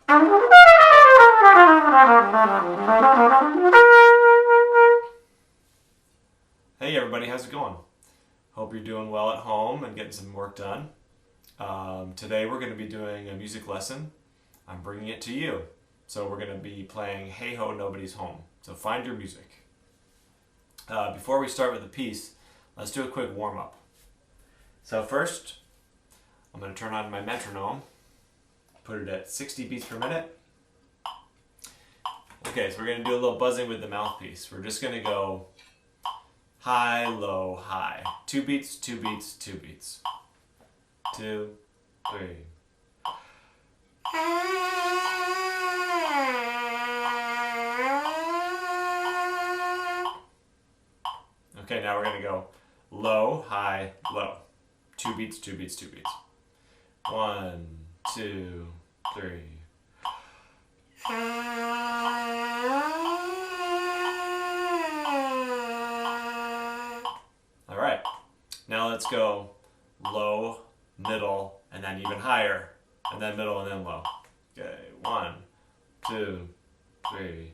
Hey everybody, how's it going? Hope you're doing well at home and getting some work done. Today we're going to be doing a music lesson. I'm bringing it to you. So we're going to be playing Hey Ho, Nobody's Home. So find your music. Before we start with the piece, let's do a quick warm-up. So first, I'm going to turn on my metronome, put it at 60 beats per minute. Okay, so we're going to do a little buzzing with the mouthpiece. We're just going to go high, low, high. 2 beats, 2 beats, 2 beats. 2, 3. Okay, now we're going to go low, high, low. 2 beats, 2 beats, 2 beats. 1, 2, 3. All right, now let's go low, middle, and then even higher, and then middle and then low. Okay, 1, 2, 3.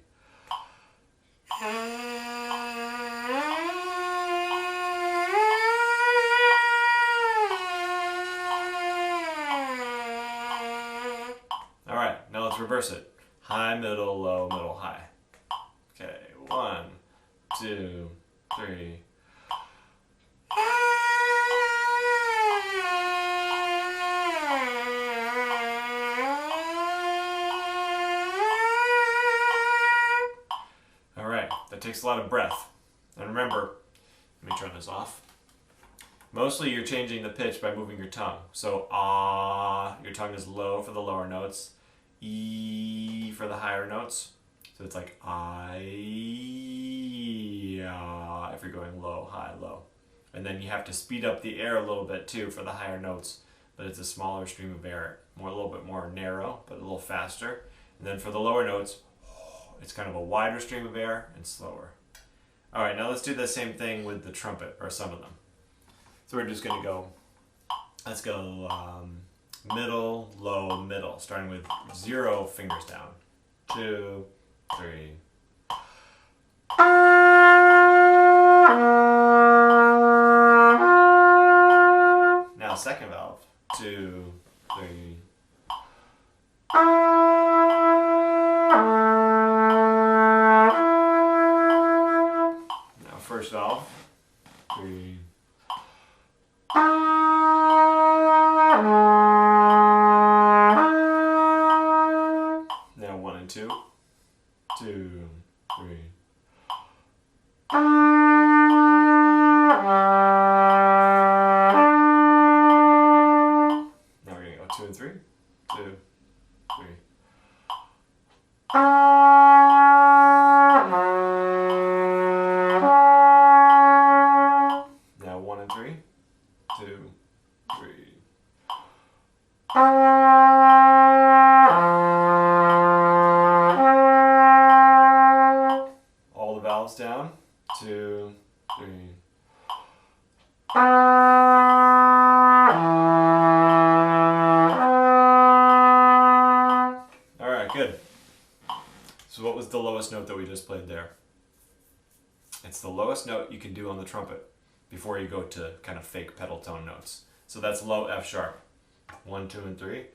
All right, now let's reverse it. High, middle, low, middle, high. Okay, 1, 2, 3. All right, that takes a lot of breath. And remember, let me turn this off. Mostly you're changing the pitch by moving your tongue. So ah, your tongue is low for the lower notes, e for the higher notes. So it's like I, if you're going low, high, low. And then you have to speed up the air a little bit too for the higher notes, but it's a smaller stream of air, a little bit more narrow, but a little faster. And then for the lower notes, it's kind of a wider stream of air and slower. All right, now let's do the same thing with the trumpet, or some of them. So we're just going to go, let's go middle, low, middle, starting with 0 fingers down. 2, 3. Now second valve. 2, 3. Now first valve. 3. Now 1 and 2. 2, 3. Now we're going to go 2 and 3. 2, 3. Now 1 and 3. 2, 3. All the valves down. 2, 3. All right, good. So what was the lowest note that we just played there? It's the lowest note you can do on the trumpet before you go to kind of fake pedal tone notes. So that's low F sharp. 1, 2, and 3.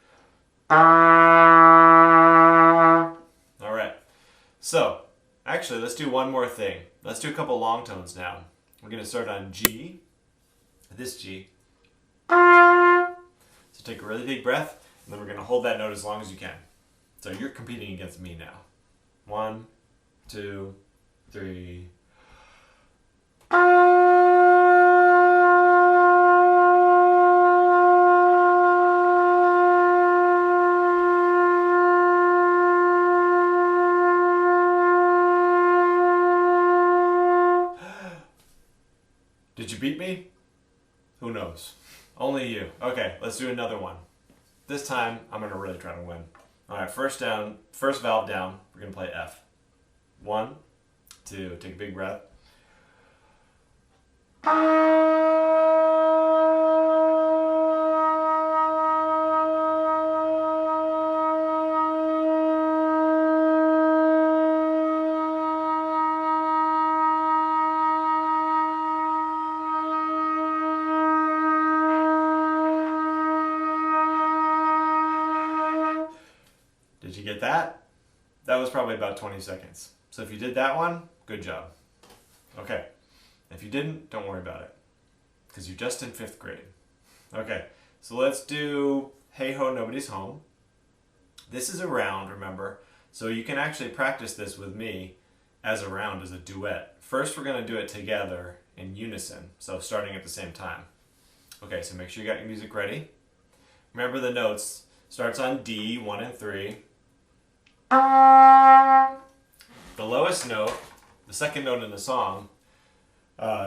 All right. So actually, let's do one more thing. Let's do a couple long tones now. We're going to start on G, this G. So take a really big breath, and then we're going to hold that note as long as you can. So you're competing against me now. 1, 2, 3. Did you beat me? Who knows? Only you. Okay, let's do another one. This time, I'm going to really try to win. All right, first valve down, we're going to play F. 1, 2, take a big breath. you get that? That was probably about 20 seconds. So if you did that one, good job. Okay. If you didn't, don't worry about it, because you're just in 5th grade. Okay, so let's do Hey Ho, Nobody's Home. This is a round, remember, so you can actually practice this with me as a round, as a duet. First, we're going to do it together in unison, so starting at the same time. Okay, so make sure you got your music ready. Remember the notes. Starts on D, 1 and 3. The lowest note, the second note in the song,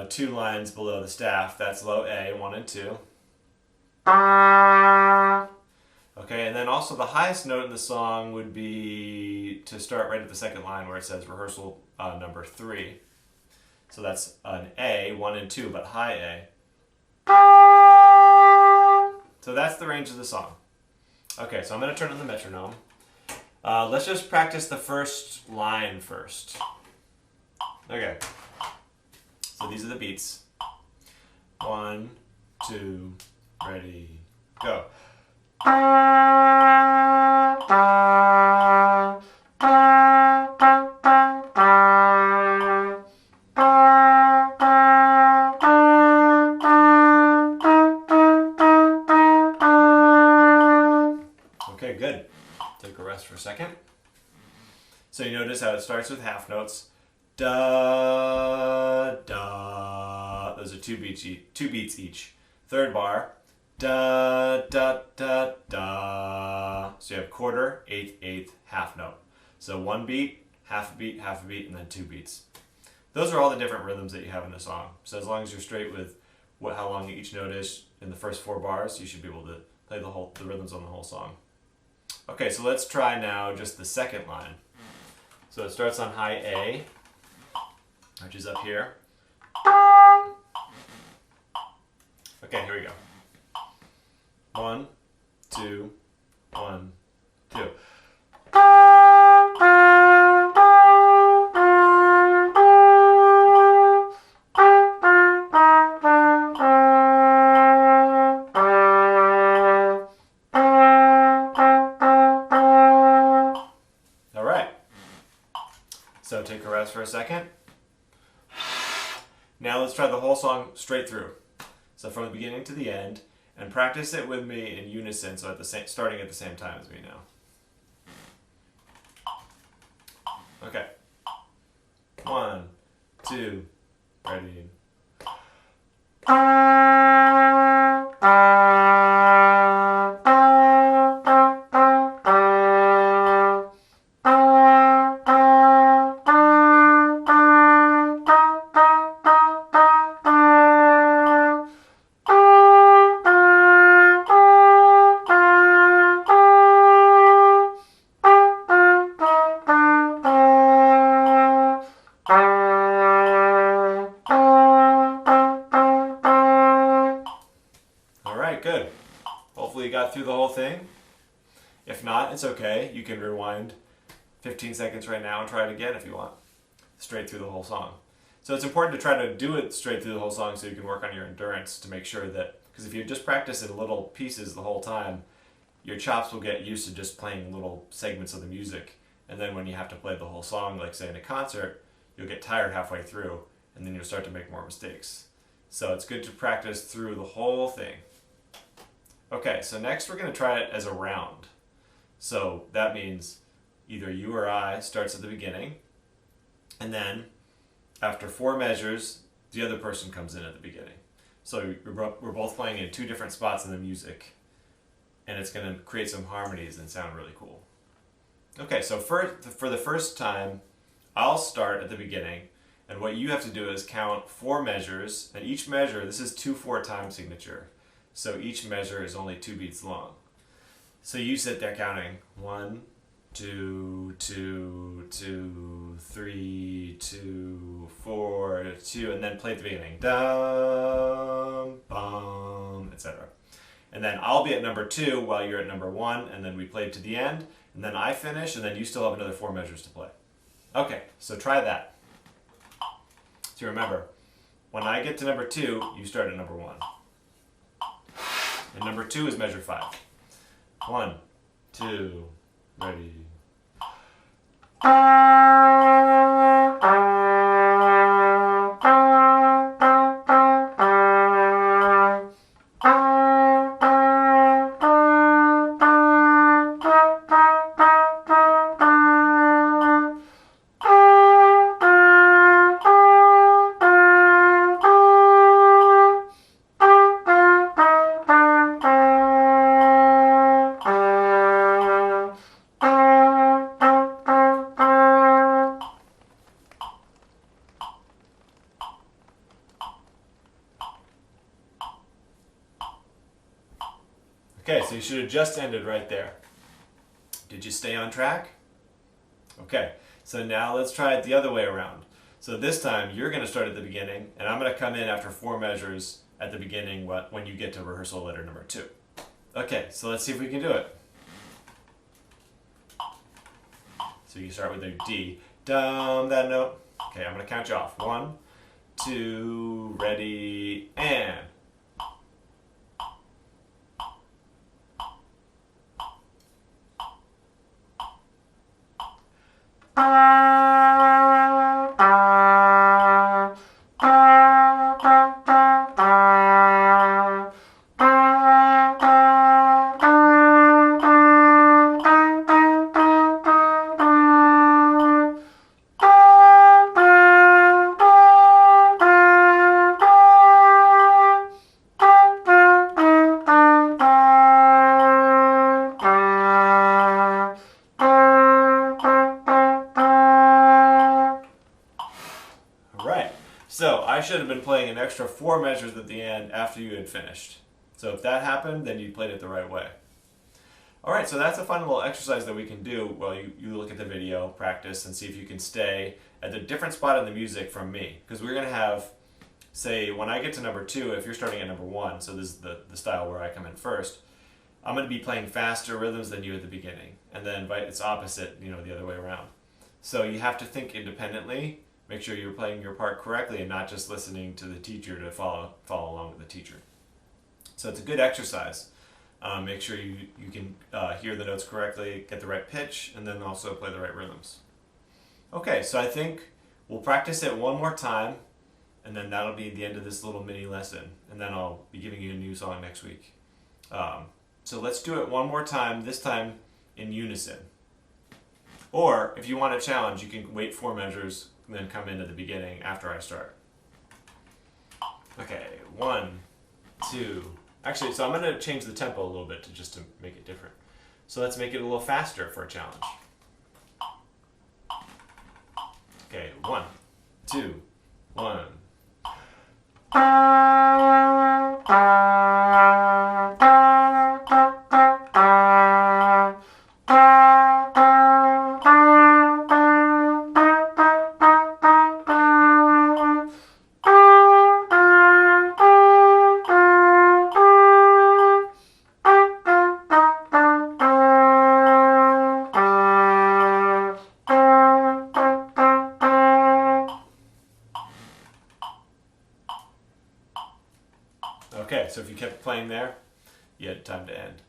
2 lines below the staff, that's low A, 1 and 2. Okay, and then also the highest note in the song would be to start right at the second line where it says rehearsal number 3. So that's an A, 1 and 2, but high A. So that's the range of the song. Okay, so I'm going to turn on the metronome. Let's just practice the first line first. Okay. So these are the beats. 1, 2, ready, go. Okay, good. Take a rest for a second. So you notice how it starts with half notes. Da, da. Those are 2 beats each. Third bar. Da, da, da, da. So you have quarter, eighth, eighth, half note. So 1 beat, half a beat, and then 2 beats. Those are all the different rhythms that you have in the song. So as long as you're straight with how long each note is in the first 4 bars, you should be able to play the rhythms on the whole song. Okay, so let's try now just the second line. So it starts on high A, which is up here. Okay, here we go. 1, 2, 1, 2. All right. So take a rest for a second. Now let's try the whole song straight through. So from the beginning to the end, and practice it with me in unison, so starting at the same time as me now. Okay. 1, 2, ready. Alright, good. Hopefully you got through the whole thing. If not, it's okay. You can rewind 15 seconds right now and try it again if you want. Straight through the whole song. So it's important to try to do it straight through the whole song so you can work on your endurance to make sure that, because if you just practice in little pieces the whole time, your chops will get used to just playing little segments of the music. And then when you have to play the whole song, like say in a concert, you'll get tired halfway through and then you'll start to make more mistakes. So it's good to practice through the whole thing. Okay, so next we're going to try it as a round. So that means either you or I starts at the beginning, and then after 4 measures, the other person comes in at the beginning. So we're both playing in 2 different spots in the music, and it's going to create some harmonies and sound really cool. Okay, so for the first time, I'll start at the beginning, and what you have to do is count 4 measures, and each measure, this is 2/4 time signature. So each measure is only 2 beats long. So you sit there counting 1, 2, 2, 2, 3, 2, 4, 2, and then play at the beginning. Dum, bum, etc. And then I'll be at number 2 while you're at number 1, and then we play to the end, and then I finish, and then you still have another 4 measures to play. Okay, so try that. So remember, when I get to number 2, you start at number 1. And number 2 is measure 5. 1, 2, ready, Okay, so you should have just ended right there. Did you stay on track? Okay, so now let's try it the other way around. So this time you're going to start at the beginning, and I'm going to come in after 4 measures at the beginning when you get to rehearsal letter number 2. Okay, so let's see if we can do it. So you start with a D. Dum, that note. Okay, I'm going to count you off. 1, 2, ready, and. Right. So I should have been playing an extra 4 measures at the end after you had finished. So if that happened, then you played it the right way. Alright, so that's a fun little exercise that we can do while you look at the video, practice, and see if you can stay at a different spot in the music from me. Because we're going to have, say, when I get to number 2, if you're starting at number 1, so this is the style where I come in first, I'm going to be playing faster rhythms than you at the beginning. And then it's opposite, the other way around. So you have to think independently. Make sure you're playing your part correctly and not just listening to the teacher to follow along with the teacher. So it's a good exercise. Make sure you can hear the notes correctly, get the right pitch, and then also play the right rhythms. Okay, so I think we'll practice it one more time, and then that'll be the end of this little mini lesson. And then I'll be giving you a new song next week. So let's do it one more time, this time in unison. Or if you want a challenge, you can wait 4 measures and then come in at the beginning after I start. Okay, 1, 2. Actually, so I'm going to change the tempo a little bit just to make it different. So let's make it a little faster for a challenge. Okay, 1, 2, 1. Okay, so if you kept playing there, you had time to end.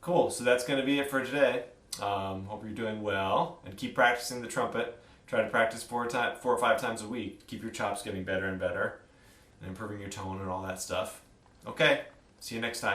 Cool, so that's going to be it for today. Hope you're doing well, and keep practicing the trumpet. Try to practice 4 or 5 times a week. Keep your chops getting better and better, and improving your tone and all that stuff. Okay, see you next time.